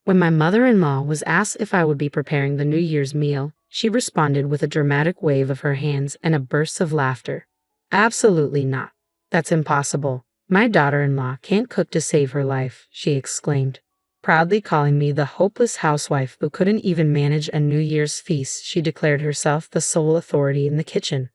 When my mother-in-law was asked if I would be preparing the New Year's meal, she responded with a dramatic wave of her hands and a burst of laughter. Absolutely not. That's impossible. My daughter-in-law can't cook to save her life, she exclaimed, proudly calling me the hopeless housewife who couldn't even manage a New Year's feast. She declared herself the sole authority in the kitchen.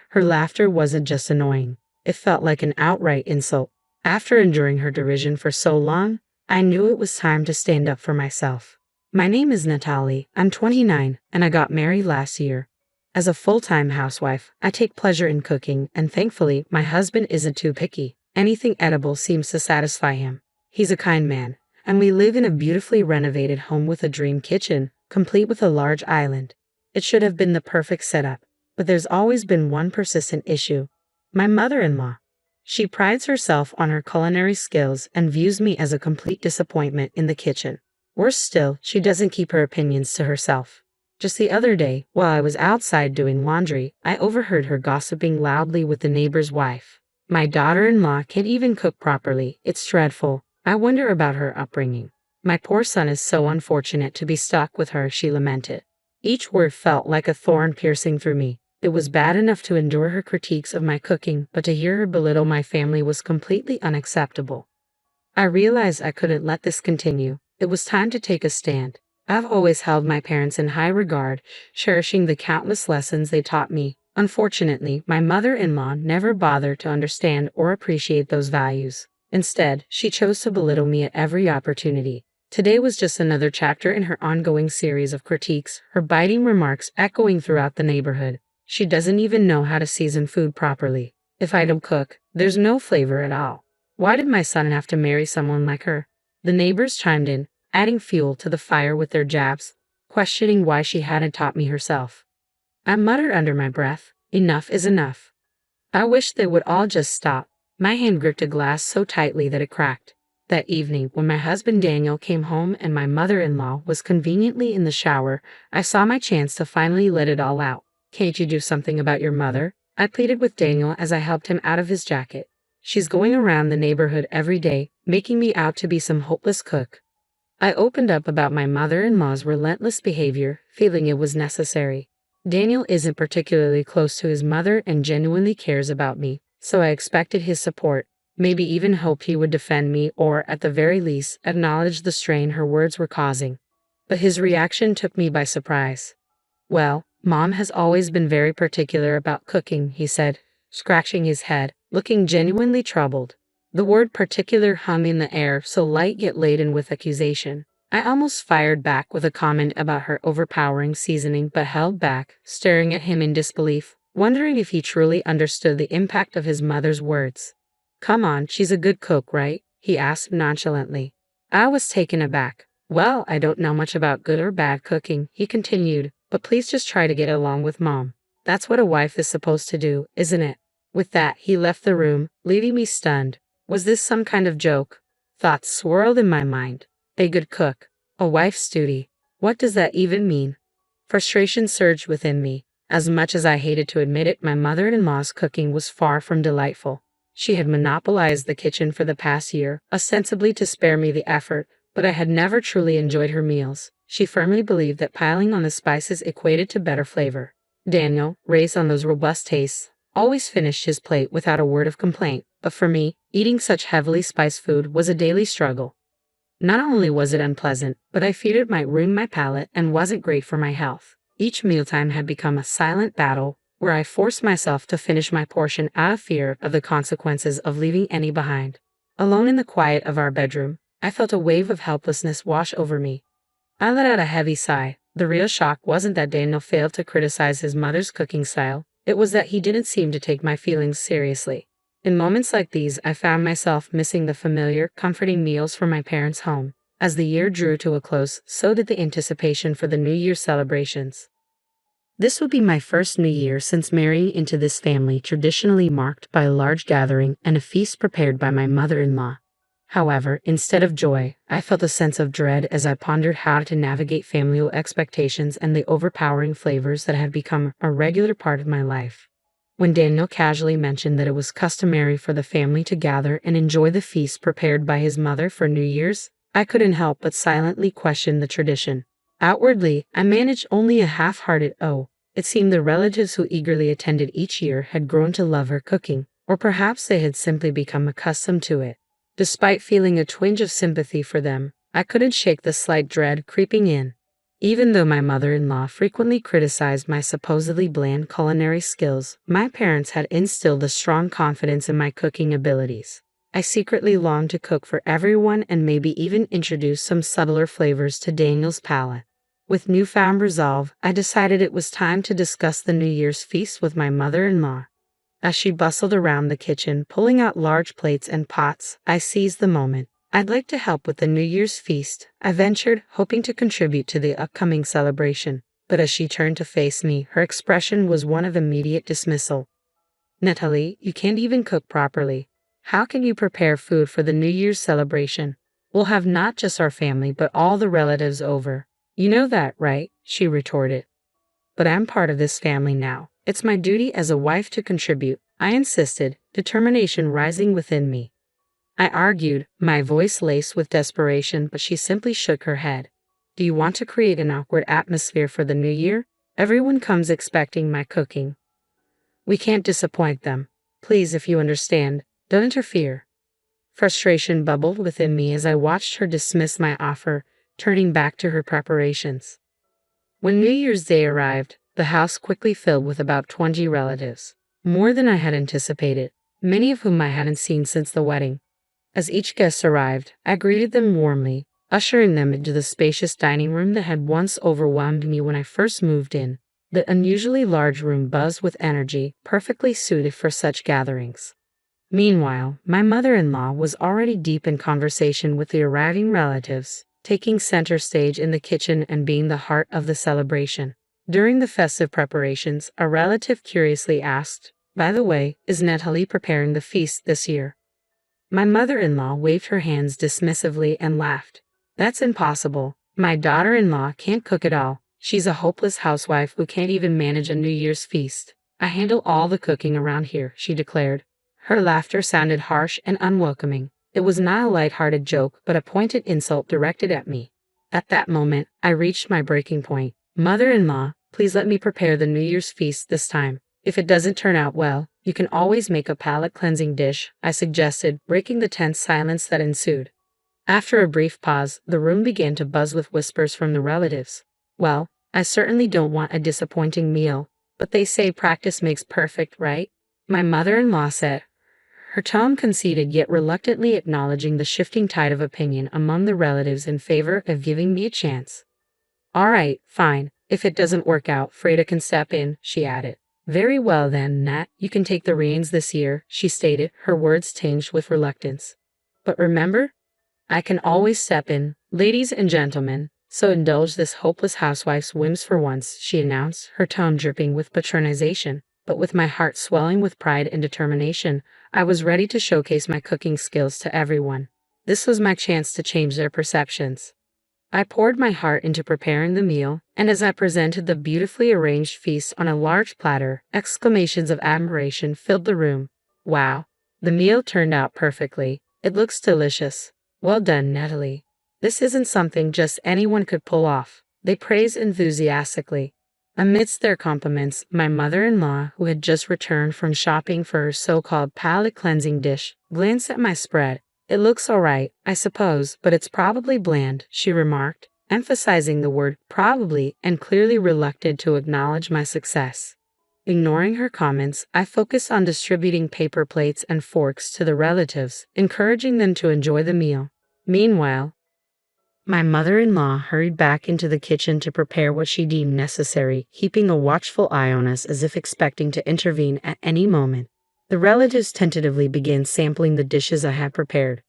Her laughter wasn't just annoying, it felt like an outright insult. After enduring her derision for so long, I knew it was time to stand up for myself. My name is Natalie, I'm 29, and I got married last year. As a full-time housewife, I take pleasure in cooking, and thankfully, my husband isn't too picky. Anything edible seems to satisfy him. He's a kind man, and we live in a beautifully renovated home with a dream kitchen, complete with a large island. It should have been the perfect setup, but there's always been one persistent issue. My mother-in-law. She prides herself on her culinary skills and views me as a complete disappointment in the kitchen. Worse still, she doesn't keep her opinions to herself. Just the other day, while I was outside doing laundry, I overheard her gossiping loudly with the neighbor's wife. My daughter-in-law can't even cook properly. It's dreadful. I wonder about her upbringing. My poor son is so unfortunate to be stuck with her, she lamented. Each word felt like a thorn piercing through me. It was bad enough to endure her critiques of my cooking, but to hear her belittle my family was completely unacceptable. I realized I couldn't let this continue. It was time to take a stand. I've always held my parents in high regard, cherishing the countless lessons they taught me. Unfortunately, my mother-in-law never bothered to understand or appreciate those values. Instead, she chose to belittle me at every opportunity. Today was just another chapter in her ongoing series of critiques, her biting remarks echoing throughout the neighborhood. She doesn't even know how to season food properly. If I don't cook, there's no flavor at all. Why did my son have to marry someone like her? The neighbors chimed in, adding fuel to the fire with their jabs, questioning why she hadn't taught me herself. I muttered under my breath, enough is enough. I wish they would all just stop. My hand gripped a glass so tightly that it cracked. That evening, when my husband Daniel came home and my mother-in-law was conveniently in the shower, I saw my chance to finally let it all out. Can't you do something about your mother? I pleaded with Daniel as I helped him out of his jacket. She's going around the neighborhood every day, making me out to be some hopeless cook. I opened up about my mother-in-law's relentless behavior, feeling it was necessary. Daniel isn't particularly close to his mother and genuinely cares about me, so I expected his support, maybe even hoped he would defend me or, at the very least, acknowledge the strain her words were causing. But his reaction took me by surprise. Well, Mom has always been very particular about cooking, he said, scratching his head, looking genuinely troubled. The word particular hung in the air, so light yet laden with accusation. I almost fired back with a comment about her overpowering seasoning but held back, staring at him in disbelief, wondering if he truly understood the impact of his mother's words. Come on, she's a good cook, right? He asked nonchalantly. I was taken aback. Well, I don't know much about good or bad cooking, he continued, but please just try to get along with Mom. That's what a wife is supposed to do, isn't it? With that, he left the room, leaving me stunned. Was this some kind of joke? Thoughts swirled in my mind. A good cook. A wife's duty. What does that even mean? Frustration surged within me. As much as I hated to admit it, my mother-in-law's cooking was far from delightful. She had monopolized the kitchen for the past year, ostensibly to spare me the effort, but I had never truly enjoyed her meals. She firmly believed that piling on the spices equated to better flavor. Daniel, raised on those robust tastes, always finished his plate without a word of complaint, but for me, eating such heavily spiced food was a daily struggle. Not only was it unpleasant, but I feared it might ruin my palate and wasn't great for my health. Each mealtime had become a silent battle, where I forced myself to finish my portion out of fear of the consequences of leaving any behind. Alone in the quiet of our bedroom, I felt a wave of helplessness wash over me. I let out a heavy sigh. The real shock wasn't that Daniel failed to criticize his mother's cooking style, it was that he didn't seem to take my feelings seriously. In moments like these, I found myself missing the familiar, comforting meals from my parents' home. As the year drew to a close, so did the anticipation for the New Year celebrations. This would be my first New Year since marrying into this family traditionally marked by a large gathering and a feast prepared by my mother-in-law. However, instead of joy, I felt a sense of dread as I pondered how to navigate familial expectations and the overpowering flavors that had become a regular part of my life. When Daniel casually mentioned that it was customary for the family to gather and enjoy the feast prepared by his mother for New Year's, I couldn't help but silently question the tradition. Outwardly, I managed only a half-hearted "oh." It seemed the relatives who eagerly attended each year had grown to love her cooking, or perhaps they had simply become accustomed to it. Despite feeling a twinge of sympathy for them, I couldn't shake the slight dread creeping in. Even though my mother-in-law frequently criticized my supposedly bland culinary skills, my parents had instilled a strong confidence in my cooking abilities. I secretly longed to cook for everyone and maybe even introduce some subtler flavors to Daniel's palate. With newfound resolve, I decided it was time to discuss the New Year's feast with my mother-in-law. As she bustled around the kitchen, pulling out large plates and pots, I seized the moment. "I'd like to help with the New Year's feast," I ventured, hoping to contribute to the upcoming celebration. But as she turned to face me, her expression was one of immediate dismissal. "Natalie, you can't even cook properly. How can you prepare food for the New Year's celebration? We'll have not just our family, but all the relatives over. You know that, right?" she retorted. "But I'm part of this family now. It's my duty as a wife to contribute," I insisted, determination rising within me. I argued, my voice laced with desperation, but she simply shook her head. "Do you want to create an awkward atmosphere for the new year? Everyone comes expecting my cooking. We can't disappoint them. Please, if you understand, don't interfere." Frustration bubbled within me as I watched her dismiss my offer, turning back to her preparations. When New Year's Day arrived, the house quickly filled with about 20 relatives, more than I had anticipated, many of whom I hadn't seen since the wedding. As each guest arrived, I greeted them warmly, ushering them into the spacious dining room that had once overwhelmed me when I first moved in. The unusually large room buzzed with energy, perfectly suited for such gatherings. Meanwhile, my mother-in-law was already deep in conversation with the arriving relatives, taking center stage in the kitchen and being the heart of the celebration. During the festive preparations, a relative curiously asked, "By the way, is Natalie preparing the feast this year?" My mother-in-law waved her hands dismissively and laughed. "That's impossible. My daughter-in-law can't cook at all. She's a hopeless housewife who can't even manage a New Year's feast. I handle all the cooking around here," she declared. Her laughter sounded harsh and unwelcoming. It was not a light-hearted joke, but a pointed insult directed at me. At that moment, I reached my breaking point. "Mother-in-law, please let me prepare the New Year's feast this time. If it doesn't turn out well, you can always make a palate-cleansing dish," I suggested, breaking the tense silence that ensued. After a brief pause, the room began to buzz with whispers from the relatives. "Well, I certainly don't want a disappointing meal, but they say practice makes perfect, right?" my mother-in-law said, her tone conceited yet reluctantly acknowledging the shifting tide of opinion among the relatives in favor of giving me a chance. "All right, fine. If it doesn't work out, Freda can step in," she added. "Very well then, Nat, you can take the reins this year," she stated, her words tinged with reluctance. "But remember, I can always step in, ladies and gentlemen, so indulge this hopeless housewife's whims for once," she announced, her tone dripping with patronization. But with my heart swelling with pride and determination, I was ready to showcase my cooking skills to everyone. This was my chance to change their perceptions. I poured my heart into preparing the meal, and as I presented the beautifully arranged feast on a large platter, exclamations of admiration filled the room. "Wow, the meal turned out perfectly. It looks delicious. Well done, Natalie. This isn't something just anyone could pull off," they praised enthusiastically. Amidst their compliments, my mother-in-law, who had just returned from shopping for her so-called palate-cleansing dish, glanced at my spread. "It looks all right, I suppose, but it's probably bland," she remarked, emphasizing the word probably and clearly reluctant to acknowledge my success. Ignoring her comments, I focused on distributing paper plates and forks to the relatives, encouraging them to enjoy the meal. Meanwhile, my mother-in-law hurried back into the kitchen to prepare what she deemed necessary, keeping a watchful eye on us as if expecting to intervene at any moment. The relatives tentatively began sampling the dishes I had prepared.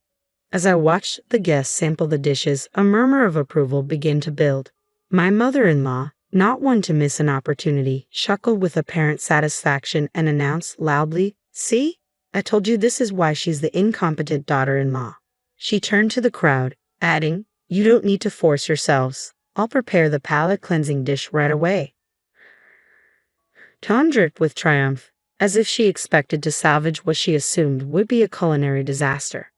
As I watched the guests sample the dishes, a murmur of approval began to build. My mother-in-law, not one to miss an opportunity, chuckled with apparent satisfaction and announced loudly, "See? I told you this is why she's the incompetent daughter-in-law." She turned to the crowd, adding, "You don't need to force yourselves. I'll prepare the palate-cleansing dish right away." Tone dripped with triumph, as if she expected to salvage what she assumed would be a culinary disaster.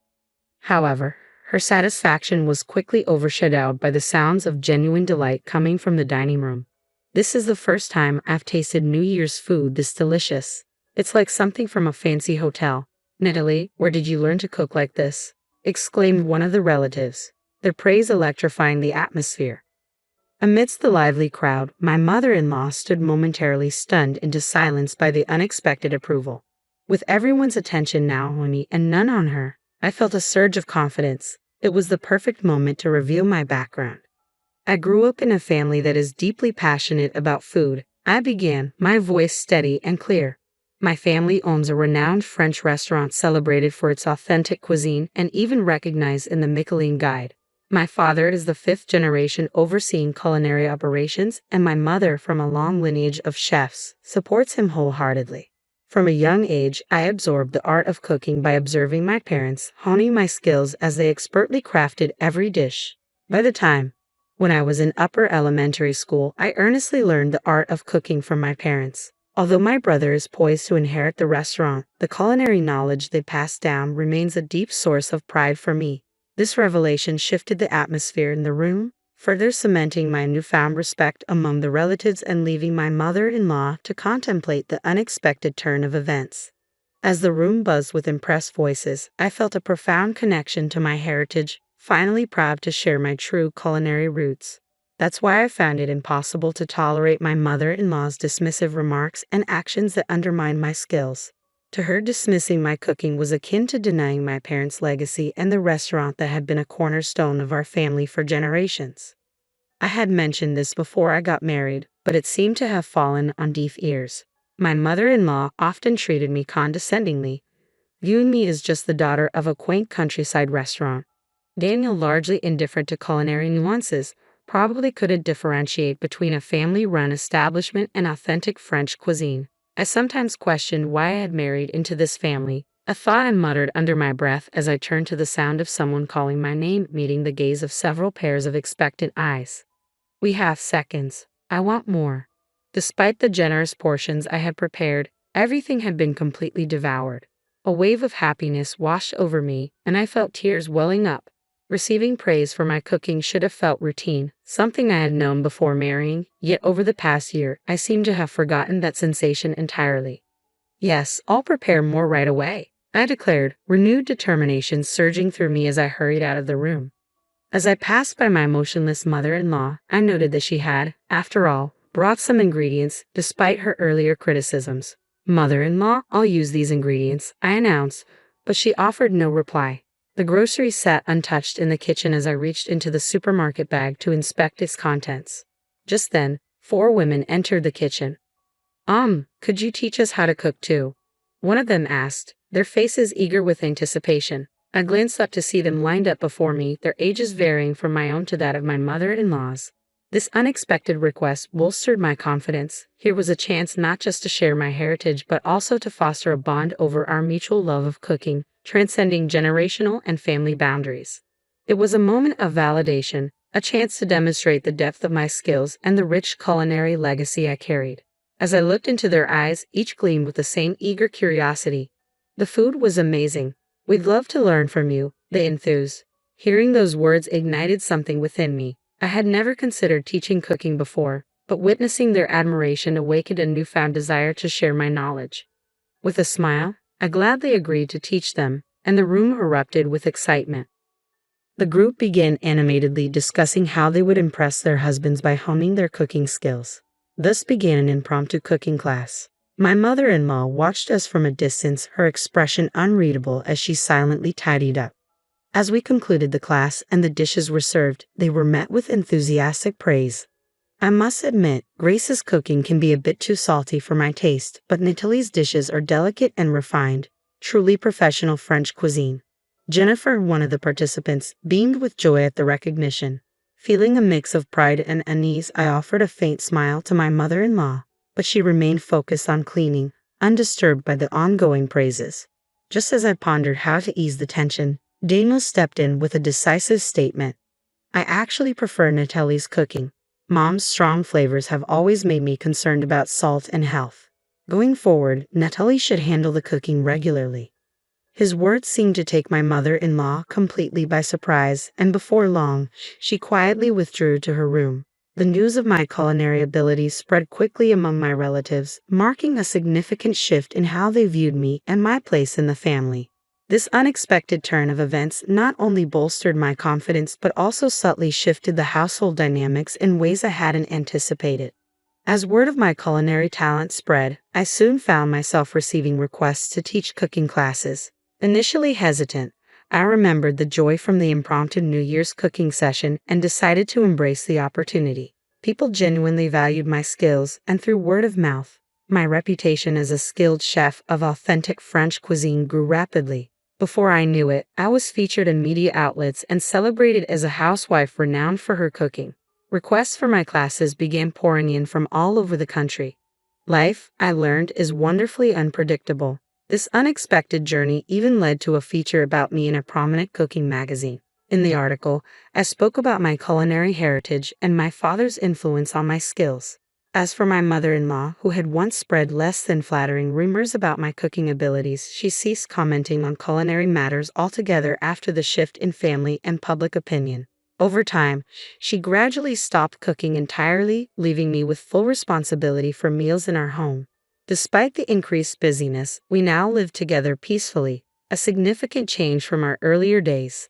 However, Her satisfaction was quickly overshadowed by the sounds of genuine delight coming from the dining room. This is the first time I've tasted New Year's food this delicious. It's like something from a fancy hotel. Natalie, where did you learn to cook like this? Exclaimed one of the relatives, their praise electrifying the atmosphere. Amidst the lively crowd, my mother-in-law stood momentarily stunned into silence by the unexpected approval. With everyone's attention now on me and none on her, I felt a surge of confidence. It was the perfect moment to reveal my background. I grew up in a family that is deeply passionate about food. I began, my voice steady and clear. My family owns a renowned French restaurant celebrated for its authentic cuisine and even recognized in the Michelin Guide. My father is the fifth generation overseeing culinary operations, and my mother, from a long lineage of chefs, supports him wholeheartedly. From a young age, I absorbed the art of cooking by observing my parents, honing my skills as they expertly crafted every dish. By the time when I was in upper elementary school, I earnestly learned the art of cooking from my parents. Although my brother is poised to inherit the restaurant, the culinary knowledge they passed down remains a deep source of pride for me. This revelation shifted the atmosphere in the room, further cementing my newfound respect among the relatives and leaving my mother-in-law to contemplate the unexpected turn of events. As the room buzzed with impressed voices, I felt a profound connection to my heritage, finally proud to share my true culinary roots. That's why I found it impossible to tolerate my mother-in-law's dismissive remarks and actions that undermined my skills. To her, dismissing my cooking was akin to denying my parents' legacy and the restaurant that had been a cornerstone of our family for generations. I had mentioned this before I got married, but it seemed to have fallen on deaf ears. My mother-in-law often treated me condescendingly, viewing me as just the daughter of a quaint countryside restaurant. Daniel, largely indifferent to culinary nuances, probably couldn't differentiate between a family-run establishment and authentic French cuisine. I sometimes questioned why I had married into this family, a thought I muttered under my breath as I turned to the sound of someone calling my name, meeting the gaze of several pairs of expectant eyes. We have seconds. I want more. Despite the generous portions I had prepared, everything had been completely devoured. A wave of happiness washed over me, and I felt tears welling up. Receiving praise for my cooking should have felt routine, something I had known before marrying, yet over the past year, I seem to have forgotten that sensation entirely. Yes, I'll prepare more right away, I declared, renewed determination surging through me as I hurried out of the room. As I passed by my motionless mother-in-law, I noted that she had, after all, brought some ingredients, despite her earlier criticisms. Mother-in-law, I'll use these ingredients, I announced, but she offered no reply. The groceries sat untouched in the kitchen as I reached into the supermarket bag to inspect its contents. Just then, 4 women entered the kitchen. Could you teach us how to cook too? One of them asked, their faces eager with anticipation. I glanced up to see them lined up before me, their ages varying from my own to that of my mother-in-law's. This unexpected request bolstered my confidence. Here was a chance not just to share my heritage but also to foster a bond over our mutual love of cooking, transcending generational and family boundaries. It was a moment of validation, a chance to demonstrate the depth of my skills and the rich culinary legacy I carried. As I looked into their eyes, each gleamed with the same eager curiosity. The food was amazing. We'd love to learn from you, they enthused. Hearing those words ignited something within me. I had never considered teaching cooking before, but witnessing their admiration awakened a newfound desire to share my knowledge. With a smile, I gladly agreed to teach them, and the room erupted with excitement. The group began animatedly discussing how they would impress their husbands by honing their cooking skills. Thus began an impromptu cooking class. My mother-in-law watched us from a distance, her expression unreadable as she silently tidied up. As we concluded the class and the dishes were served, they were met with enthusiastic praise. I must admit, Grace's cooking can be a bit too salty for my taste, but Natalie's dishes are delicate and refined, truly professional French cuisine. Jennifer, one of the participants, beamed with joy at the recognition. Feeling a mix of pride and unease, I offered a faint smile to my mother-in-law, but she remained focused on cleaning, undisturbed by the ongoing praises. Just as I pondered how to ease the tension, Daniel stepped in with a decisive statement. I actually prefer Natalie's cooking. Mom's strong flavors have always made me concerned about salt and health. Going forward, Natalie should handle the cooking regularly. His words seemed to take my mother-in-law completely by surprise, and before long, she quietly withdrew to her room. The news of my culinary abilities spread quickly among my relatives, marking a significant shift in how they viewed me and my place in the family. This unexpected turn of events not only bolstered my confidence but also subtly shifted the household dynamics in ways I hadn't anticipated. As word of my culinary talent spread, I soon found myself receiving requests to teach cooking classes. Initially hesitant, I remembered the joy from the impromptu New Year's cooking session and decided to embrace the opportunity. People genuinely valued my skills, and through word of mouth, my reputation as a skilled chef of authentic French cuisine grew rapidly. Before I knew it, I was featured in media outlets and celebrated as a housewife renowned for her cooking. Requests for my classes began pouring in from all over the country. Life, I learned, is wonderfully unpredictable. This unexpected journey even led to a feature about me in a prominent cooking magazine. In the article, I spoke about my culinary heritage and my father's influence on my skills. As for my mother-in-law, who had once spread less than flattering rumors about my cooking abilities, she ceased commenting on culinary matters altogether after the shift in family and public opinion. Over time, she gradually stopped cooking entirely, leaving me with full responsibility for meals in our home. Despite the increased busyness, we now live together peacefully, a significant change from our earlier days.